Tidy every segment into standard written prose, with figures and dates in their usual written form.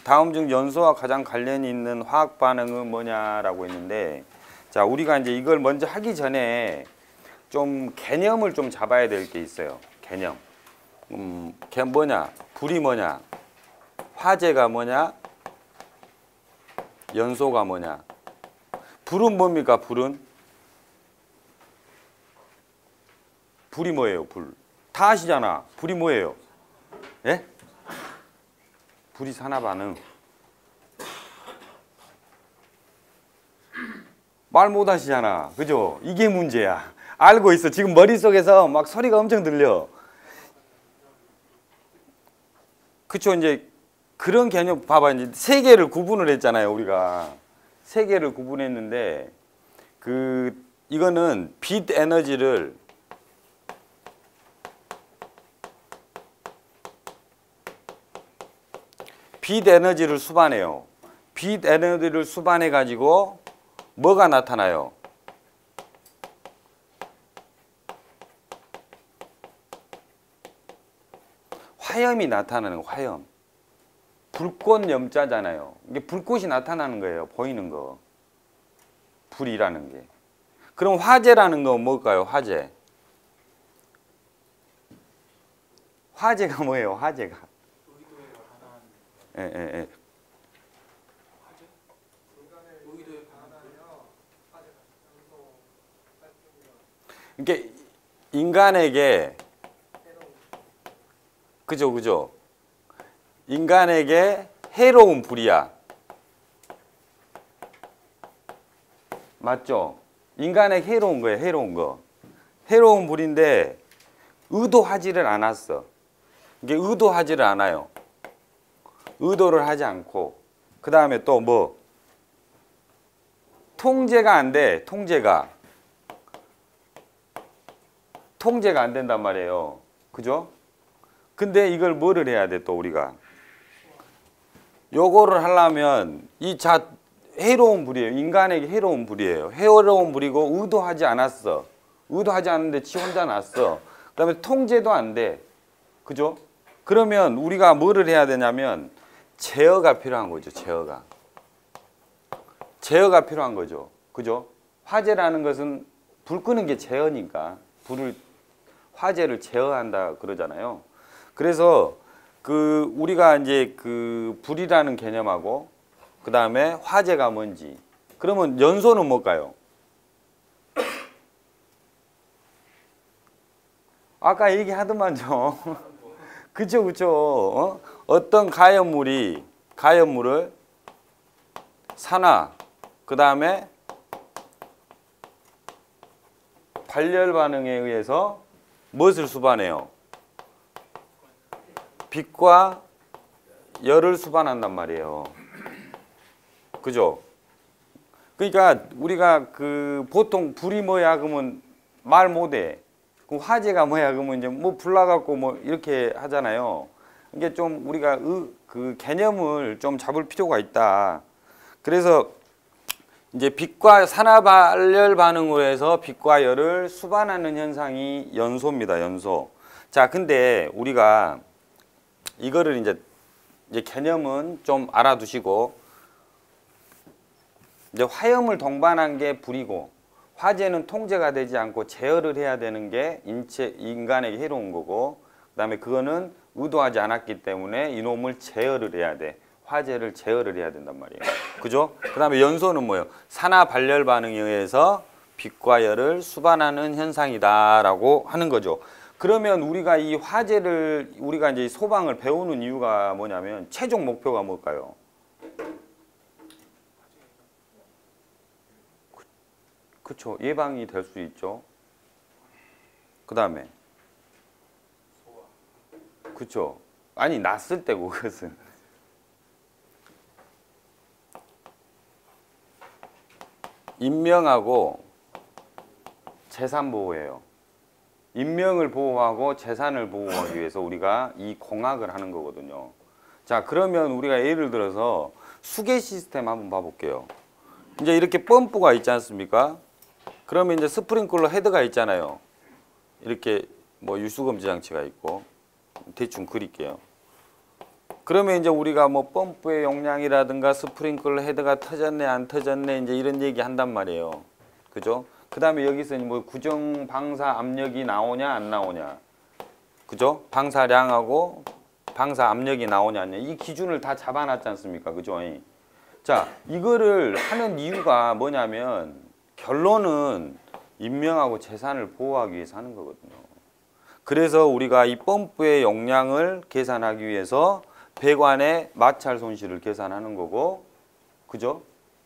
다음 중 연소와 가장 관련이 있는 화학 반응은 뭐냐라고 했는데, 자, 우리가 이제 이걸 먼저 하기 전에 좀 개념을 좀 잡아야 될 게 있어요. 개념. 걔 뭐냐? 불이 뭐냐? 화재가 뭐냐? 연소가 뭐냐? 불은 뭡니까? 불은? 불이 뭐예요? 불. 다 아시잖아. 불이 뭐예요? 예? 불이 산화 반응. 말 못 하시잖아. 그죠? 이게 문제야. 알고 있어. 지금 머릿속에서 막 소리가 엄청 들려. 그쵸? 이제 그런 개념 봐봐. 이제 세 개를 구분을 했잖아요. 우리가. 세 개를 구분했는데, 이거는 빛 에너지를 수반해요. 빛 에너지를 수반해 가지고 뭐가 나타나요? 화염이 나타나는 거, 화염. 불꽃 염자잖아요. 이게 불꽃이 나타나는 거예요. 보이는 거. 불이라는 게. 그럼 화재라는 건 뭘까요? 화재. 화재가 뭐예요? 화재가. 예. 이게 인간에게 그죠. 인간에게 해로운 불이야. 맞죠? 인간에게 해로운 거예요. 해로운 거. 해로운 불인데 의도하지를 않았어. 이게 의도하지를 않아요. 의도를 하지 않고. 그 다음에 또 뭐? 통제가 안 돼. 통제가 안 된단 말이에요. 그죠? 근데 이걸 뭐를 해야 돼, 또 우리가? 요거를 하려면 해로운 불이에요. 인간에게 해로운 불이에요. 해로운 불이고 의도하지 않았어. 의도하지 않는데 지 혼자 났어. 그 다음에 통제도 안 돼. 그죠? 그러면 우리가 뭐를 해야 되냐면 제어가 필요한 거죠. 제어가 필요한 거죠. 그죠? 화재라는 것은 불 끄는 게 제어니까 화재를 제어한다 그러잖아요. 그래서 우리가 이제 불이라는 개념하고 그 다음에 화재가 뭔지. 그러면 연소는 뭘까요? 아까 얘기하더만요. 그쵸. 어떤 가연물을 산화, 그 다음에 발열 반응에 의해서 무엇을 수반해요? 빛과 열을 수반한단 말이에요. 그죠? 그러니까 우리가 보통 불이 뭐야 그러면 말 못해. 그럼 화재가 뭐야 그러면 이제 뭐 불 나갖고 뭐 이렇게 하잖아요. 이게 좀 우리가 개념을 좀 잡을 필요가 있다. 그래서 이제 빛과 산화 발열 반응으로 해서 빛과 열을 수반하는 현상이 연소입니다. 연소. 자, 근데 우리가 이거를 이제 개념은 좀 알아두시고, 이제 화염을 동반한 게 불이고 화재는 통제가 되지 않고 제어를 해야 되는 게 인간에게 해로운 거고, 그다음에 그거는 의도하지 않았기 때문에 이놈을 제어를 해야 돼. 화재를 제어를 해야 된단 말이에요. 그죠? 그다음에 연소는 뭐예요? 산화 발열 반응에 의해서 빛과 열을 수반하는 현상이다라고 하는 거죠. 그러면 우리가 이 화재를 우리가 이제 소방을 배우는 이유가 뭐냐면 최종 목표가 뭘까요? 그렇죠. 예방이 될 수 있죠. 그 다음에 그렇죠. 아니 났을 때고 그것은 인명하고 재산 보호예요. 인명을 보호하고 재산을 보호하기 위해서 우리가 이 공학을 하는 거거든요. 자, 그러면 우리가 예를 들어서 수계 시스템 한번 봐볼게요. 이제 이렇게 펌프가 있지 않습니까? 그러면 이제 스프링클러 헤드가 있잖아요. 이렇게 뭐 유수검지 장치가 있고, 대충 그릴게요. 그러면 이제 우리가 뭐 펌프의 용량이라든가 스프링클러 헤드가 터졌네 안 터졌네 이제 이런 얘기 한단 말이에요. 그죠? 그 다음에 여기서 뭐 구정 방사 압력이 나오냐 안 나오냐. 그죠? 방사량하고 방사 압력이 나오냐 안 나오냐. 이 기준을 다 잡아놨지 않습니까? 그죠? 자, 이거를 하는 이유가 뭐냐면 결론은 인명하고 재산을 보호하기 위해서 하는 거거든요. 그래서 우리가 이 펌프의 용량을 계산하기 위해서 배관의 마찰 손실을 계산하는 거고, 그죠?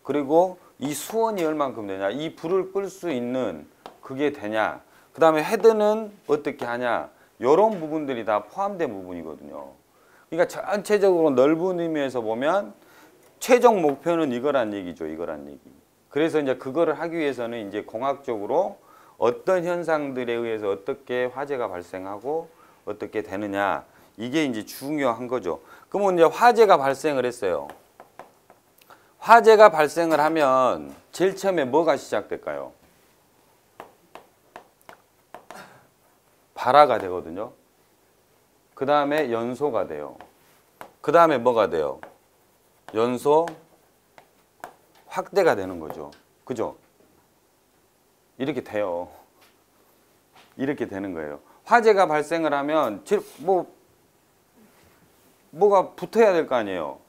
그리고 이 수원이 얼만큼 되냐, 이 불을 끌 수 있는 그게 되냐, 그 다음에 헤드는 어떻게 하냐, 이런 부분들이 다 포함된 부분이거든요. 그러니까 전체적으로 넓은 의미에서 보면 최종 목표는 이거란 얘기죠, 이거란 얘기. 그래서 이제 그거를 하기 위해서는 이제 공학적으로 어떤 현상들에 의해서 어떻게 화재가 발생하고 어떻게 되느냐, 이게 이제 중요한 거죠. 그러면 이제 화재가 발생을 했어요. 화재가 발생을 하면 제일 처음에 뭐가 시작될까요? 발화가 되거든요. 그 다음에 연소가 돼요. 그 다음에 뭐가 돼요? 연소 확대가 되는 거죠. 그죠? 이렇게 돼요. 이렇게 되는 거예요. 화재가 발생을 하면 뭐가 붙어야 될 거 아니에요.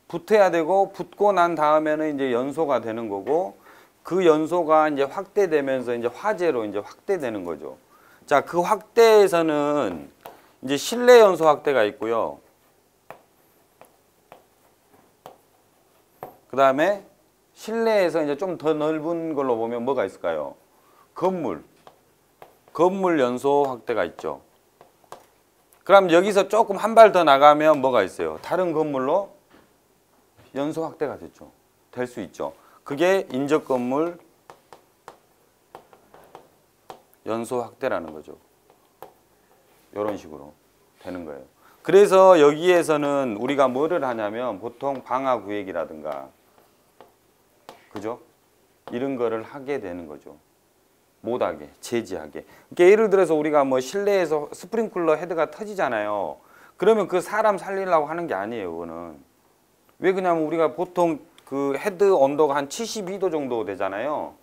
붙어야 되고 붙고 난 다음에는 이제 연소가 되는 거고 그 연소가 이제 확대되면서 이제 화재로 이제 확대되는 거죠. 자, 그 확대에서는 이제 실내 연소 확대가 있고요. 그 다음에 실내에서 이제 좀 더 넓은 걸로 보면 뭐가 있을까요? 건물 연소 확대가 있죠. 그럼 여기서 조금 한 발 더 나가면 뭐가 있어요? 다른 건물로 연소 확대가 됐죠. 될 수 있죠. 그게 인접 건물 연소 확대라는 거죠. 이런 식으로 되는 거예요. 그래서 여기에서는 우리가 뭐를 하냐면 보통 방화 구획이라든가, 그죠? 이런 거를 하게 되는 거죠. 못하게, 제지하게. 그러니까 예를 들어서 우리가 뭐 실내에서 스프링클러 헤드가 터지잖아요. 그러면 그 사람 살리려고 하는 게 아니에요, 그거는. 왜 그러냐면 우리가 보통 그 헤드 온도가 한 72도 정도 되잖아요.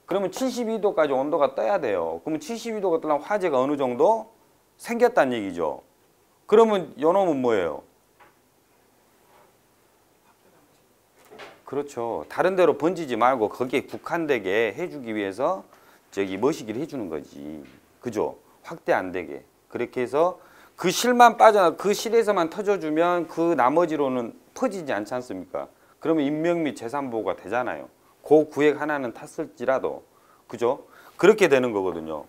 그러면 72도까지 온도가 떠야 돼요. 그러면 72도가 떠나면 화재가 어느 정도 생겼다는 얘기죠. 그러면 요놈은 뭐예요? 그렇죠. 다른 데로 번지지 말고 거기에 국한되게 해주기 위해서 저기 머시기를 해주는 거지. 그죠? 확대 안 되게. 그렇게 해서 그 실만 그 실에서만 터져주면 그 나머지로는 퍼지지 않지 않습니까? 그러면 인명 및 재산 보호가 되잖아요. 그 구획 하나는 탔을지라도. 그죠? 그렇게 되는 거거든요.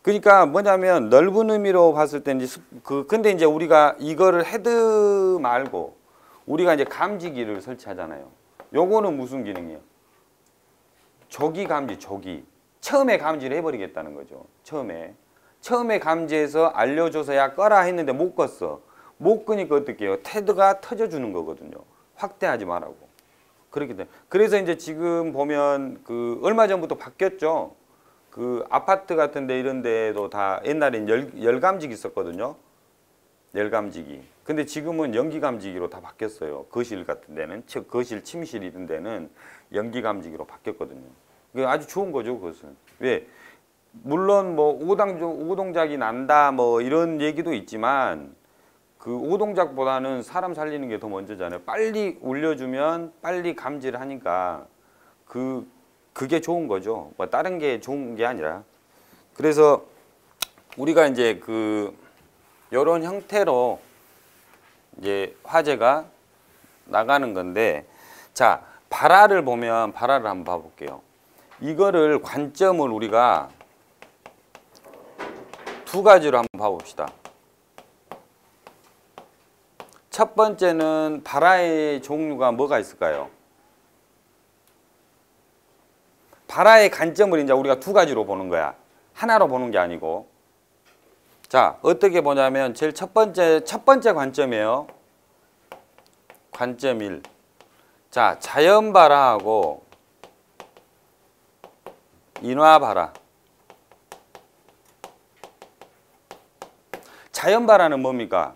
그러니까 뭐냐면 넓은 의미로 봤을 때 이제 근데 이제 우리가 이거를 헤드 말고 우리가 이제 감지기를 설치하잖아요. 요거는 무슨 기능이에요? 조기 감지, 조기. 처음에 감지를 해버리겠다는 거죠. 처음에 감지해서 알려줘서 야 꺼라 했는데 못 껐어. 못 끄니까 어떻게 해요? 헤드가 터져주는 거거든요. 확대하지 말라고. 그렇게 돼. 그래서 이제 지금 보면 그 얼마 전부터 바뀌었죠. 그 아파트 같은 데 이런 데도 다 옛날엔 열감지기 있었거든요. 열감지기. 근데 지금은 연기감지기로 다 바뀌었어요. 거실 같은 데는, 즉 거실 침실 이런 데는 연기감지기로 바뀌었거든요. 그게 아주 좋은 거죠, 그것은. 왜? 물론 뭐 오동작이 난다 뭐 이런 얘기도 있지만 그 오동작보다는 사람 살리는 게 더 먼저잖아요. 빨리 울려주면 빨리 감지를 하니까 그게 좋은 거죠. 뭐 다른 게 좋은 게 아니라. 그래서 우리가 이제 이런 형태로 이제 화재가 나가는 건데, 자, 발화를 보면 발화를 한번 봐볼게요. 이거를 관점을 우리가 두 가지로 한번 봐봅시다. 첫 번째는 발화의 종류가 뭐가 있을까요? 발화의 관점을 이제 우리가 두 가지로 보는 거야. 하나로 보는 게 아니고. 자, 어떻게 보냐면 제일 첫 번째 관점이에요. 관점 1. 자, 자연 발화하고 인화 발화. 자연 발화는 뭡니까?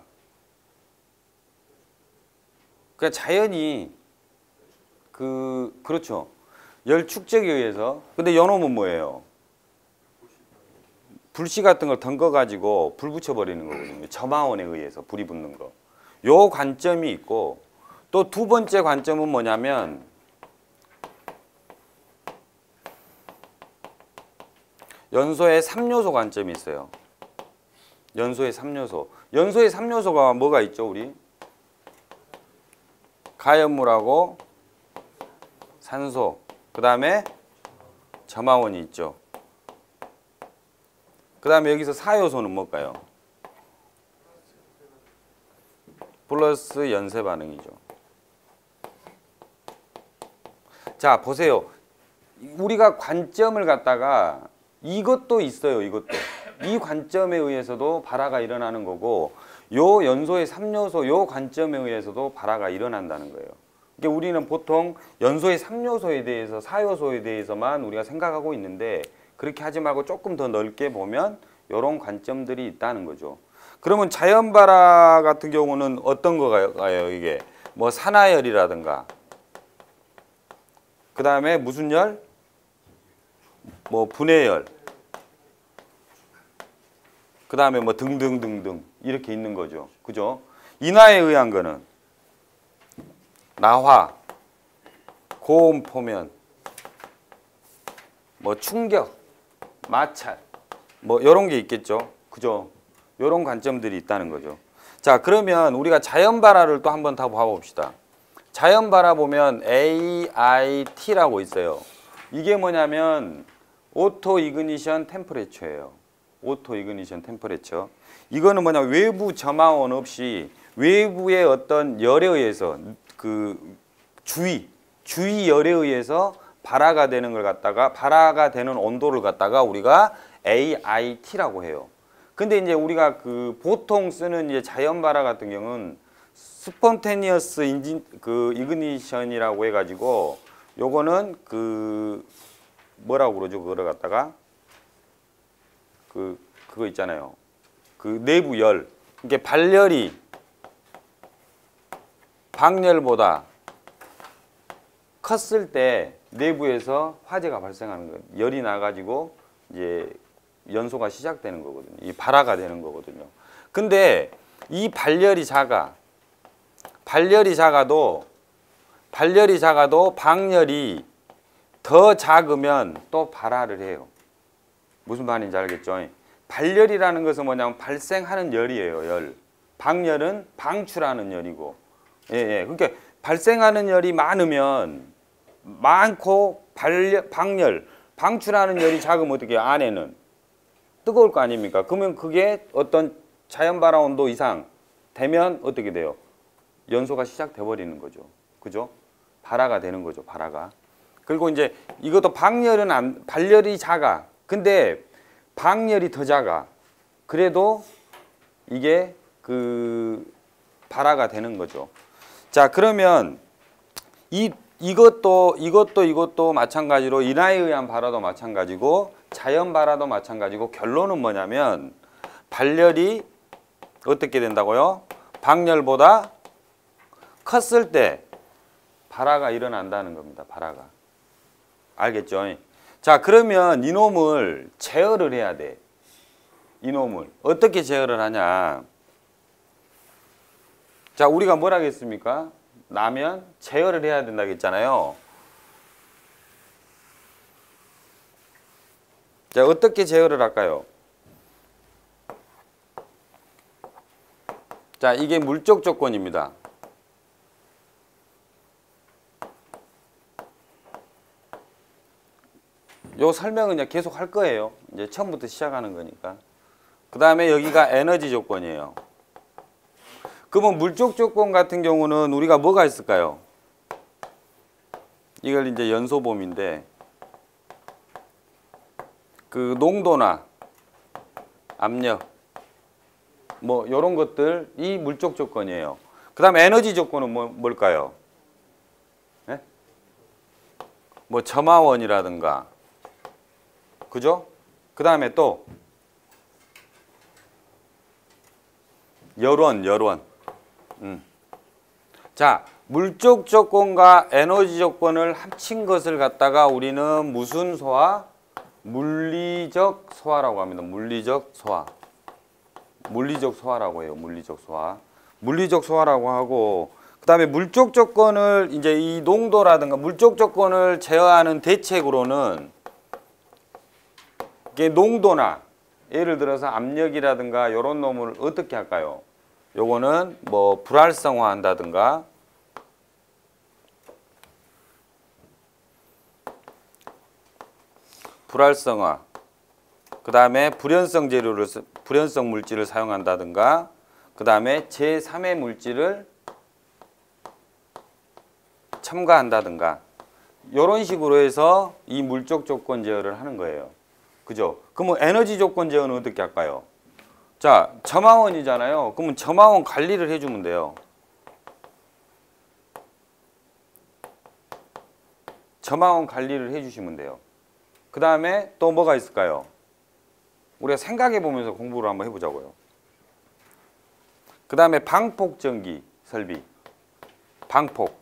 그러니까 자연이 그렇죠. 열 축적에 의해서. 근데 연홈은 뭐예요? 불씨 같은 걸 덩궈 가지고 불 붙여 버리는 거거든요. 점화원에 의해서 불이 붙는 거. 요 관점이 있고 또 두 번째 관점은 뭐냐면 연소의 3요소 관점이 있어요. 연소의 3요소. 연소의 3요소가 뭐가 있죠, 우리? 가연물하고 산소, 그 다음에 점화원이 있죠. 그 다음에 여기서 4요소는 뭘까요? 플러스 연쇄 반응이죠. 자, 보세요. 우리가 관점을 갖다가 이것도 있어요, 이것도. 이 관점에 의해서도 발화가 일어나는 거고 요 연소의 3요소 요 관점에 의해서도 발화가 일어난다는 거예요. 그러니까 우리는 보통 연소의 3요소에 대해서 4요소에 대해서만 우리가 생각하고 있는데 그렇게 하지 말고 조금 더 넓게 보면 이런 관점들이 있다는 거죠. 그러면 자연 발화 같은 경우는 어떤 거가요? 이게 뭐 산화열이라든가 그 다음에 무슨 열? 뭐 분해열 그 다음에 뭐 등등등등 이렇게 있는 거죠. 그죠? 인화에 의한 거는 나화, 고온 포면, 뭐 충격, 마찰 뭐 이런 게 있겠죠. 그죠? 이런 관점들이 있다는 거죠. 자, 그러면 우리가 자연 발화를 또 한번 다 봐봅시다. 자연 발화 보면 AIT라고 있어요. 이게 뭐냐면 오토 이그니션 템퍼레처예요. 오토 이그니션 템퍼레처. 이거는 뭐냐 외부 점화원 없이 외부의 어떤 열에 의해서 그 주위 열에 의해서 발화가 되는 걸 갖다가 발화가 되는 온도를 갖다가 우리가 AIT라고 해요. 근데 이제 우리가 그 보통 쓰는 이제 자연 발화 같은 경우는 스폰테니어스 이그니션이라고 해가지고 요거는 그 뭐라고 그러죠? 그거를 갖다가 그거 있잖아요. 그 내부 열. 이게 발열이 방열보다 컸을 때 내부에서 화재가 발생하는 거예요. 열이 나가지고 이제 연소가 시작되는 거거든요. 이 발화가 되는 거거든요. 근데 이 발열이 작아도 방열이 더 작으면 또 발화를 해요. 무슨 말인지 알겠죠? 발열이라는 것은 뭐냐면 발생하는 열이에요. 열. 방열은 방출하는 열이고. 예. 그러니까 발생하는 열이 많고 방열, 방출하는 열이 작으면 어떻게 해요? 안에는 뜨거울 거 아닙니까? 그러면 그게 어떤 자연 발화 온도 이상 되면 어떻게 돼요? 연소가 시작돼 버리는 거죠. 그죠? 발화가 되는 거죠. 발화가. 그리고 이제 이것도 발열이 작아. 근데 방열이 더 작아. 그래도 이게 그 발화가 되는 거죠. 자, 그러면 이것도 마찬가지로 인화에 의한 발화도 마찬가지고 자연 발화도 마찬가지고 결론은 뭐냐면 발열이 어떻게 된다고요? 방열보다 컸을 때 발화가 일어난다는 겁니다. 발화가. 알겠죠? 자, 그러면 이놈을 제어를 해야 돼. 이놈을. 어떻게 제어를 하냐. 자, 우리가 뭘 하겠습니까? 나면 제어를 해야 된다고 했잖아요. 자, 어떻게 제어를 할까요? 자, 이게 물적 조건입니다. 요 설명은 이제 계속 할 거예요. 이제 처음부터 시작하는 거니까. 그 다음에 여기가 에너지 조건이에요. 그러면 물적 조건 같은 경우는 우리가 뭐가 있을까요? 이걸 이제 연소범인데 그 농도나 압력 뭐 이런 것들이 물적 조건이에요. 그 다음에 에너지 조건은 뭘까요? 네? 뭐 점화원이라든가 그죠? 그 다음에 또 열원. 자, 물적 조건과 에너지 조건을 합친 것을 갖다가 우리는 무슨 소화? 물리적 소화라고 합니다. 물리적 소화. 물리적 소화라고 해요. 물리적 소화. 물리적 소화라고 하고, 그 다음에 물적 조건을 이제 이 농도라든가 물적 조건을 제어하는 대책으로는 이게 농도나 예를 들어서 압력이라든가 이런 놈을 어떻게 할까요? 요거는 뭐 불활성화 한다든가 불활성화, 그 다음에 불연성 물질을 사용한다든가, 그 다음에 제3의 물질을 첨가한다든가, 이런 식으로 해서 이 물적 조건 제어를 하는 거예요. 그죠? 그러면 에너지 조건 제어는 어떻게 할까요? 자, 점화원이잖아요. 그러면 점화원 관리를 해주면 돼요. 점화원 관리를 해주시면 돼요. 그 다음에 또 뭐가 있을까요? 우리가 생각해 보면서 공부를 한번 해보자고요. 그 다음에 방폭 전기 설비. 방폭.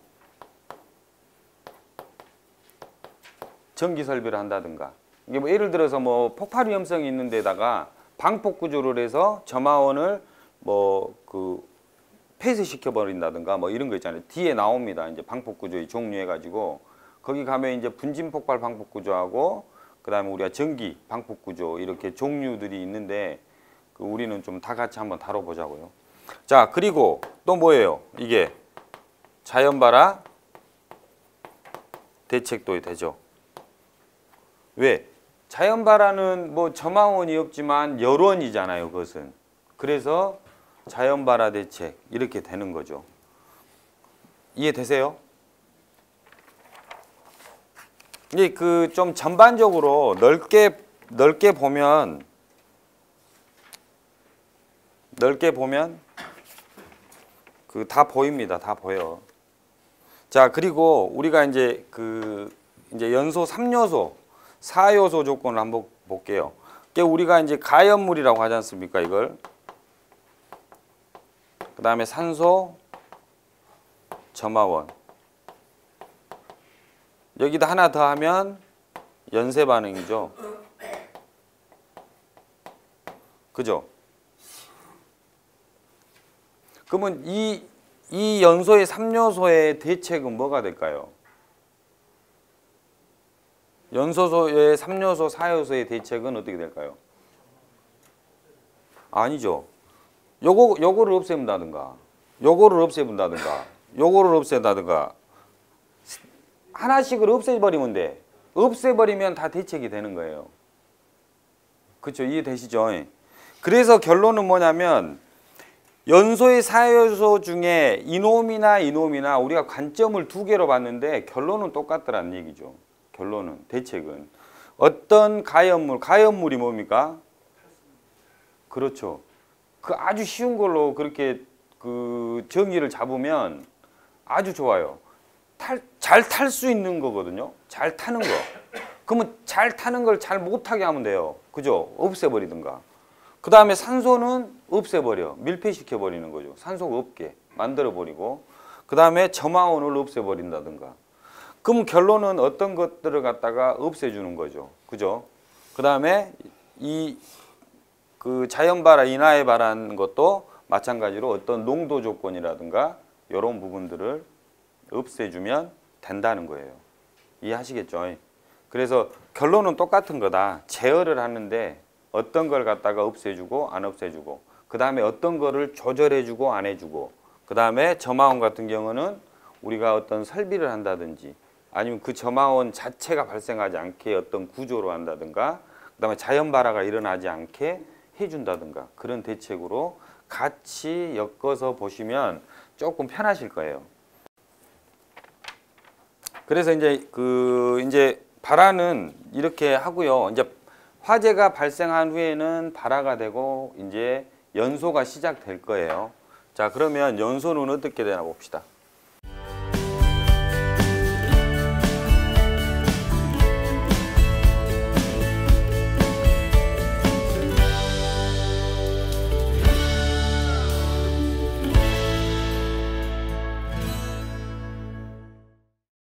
전기 설비를 한다든가. 이게 뭐 예를 들어서 뭐 폭발 위험성이 있는 데다가 방폭 구조를 해서 점화원을 뭐 그 폐쇄시켜 버린다든가 뭐 이런 거 있잖아요. 뒤에 나옵니다. 이제 방폭 구조의 종류해 가지고 거기 가면 이제 분진 폭발 방폭 구조하고 그다음에 우리가 전기 방폭 구조 이렇게 종류들이 있는데 그 우리는 좀 다 같이 한번 다뤄 보자고요. 자, 그리고 또 뭐예요? 이게 자연 발화 대책도 되죠. 왜? 자연 발화는 뭐 점화원이 없지만 열원이잖아요, 그것은. 그래서 자연 발화 대책 이렇게 되는 거죠. 이해되세요? 이게 그 좀 전반적으로 넓게 보면 그 다 보입니다. 다 보여. 자, 그리고 우리가 이제 이제 연소 3요소, 4요소 조건을 한번 볼게요. 우리가 이제 가연물이라고 하지 않습니까, 이걸? 그 다음에 산소, 점화원. 여기다 하나 더 하면 연쇄 반응이죠. 그죠? 그러면 이 연소의 3요소의 대책은 뭐가 될까요? 연소의 3요소, 4요소의 대책은 어떻게 될까요? 아니죠. 요거를 없앤다든가, 요거를 없앤다든가, 요거를 없앤다든가. 하나씩을 없애버리면 돼. 없애버리면 다 대책이 되는 거예요. 그렇죠? 이해되시죠? 그래서 결론은 뭐냐면 연소의 4요소 중에 이놈이나 우리가 관점을 두 개로 봤는데 결론은 똑같더라는 얘기죠. 결론은, 대책은. 어떤 가연물이 뭡니까? 그렇죠. 그 아주 쉬운 걸로 그렇게 그 정의를 잡으면 아주 좋아요. 잘 탈 수 있는 거거든요. 잘 타는 거. 그러면 잘 타는 걸 잘 못하게 하면 돼요. 그죠? 없애버리든가. 그 다음에 산소는 없애버려. 밀폐시켜버리는 거죠. 산소가 없게 만들어버리고. 그 다음에 점화원을 없애버린다든가. 그럼 결론은 어떤 것들을 갖다가 없애주는 거죠. 그죠? 그 다음에 그 자연발화, 인하에 발화한 것도 마찬가지로 어떤 농도 조건이라든가 이런 부분들을 없애주면 된다는 거예요. 이해하시겠죠? 그래서 결론은 똑같은 거다. 제어를 하는데 어떤 걸 갖다가 없애주고 안 없애주고, 그 다음에 어떤 거를 조절해주고 안 해주고, 그 다음에 점화원 같은 경우는 우리가 어떤 설비를 한다든지 아니면 그 점화원 자체가 발생하지 않게 어떤 구조로 한다든가, 그 다음에 자연 발화가 일어나지 않게 해준다든가, 그런 대책으로 같이 엮어서 보시면 조금 편하실 거예요. 그래서 이제 발화는 이렇게 하고요. 이제 화재가 발생한 후에는 발화가 되고 이제 연소가 시작될 거예요. 자, 그러면 연소는 어떻게 되나 봅시다.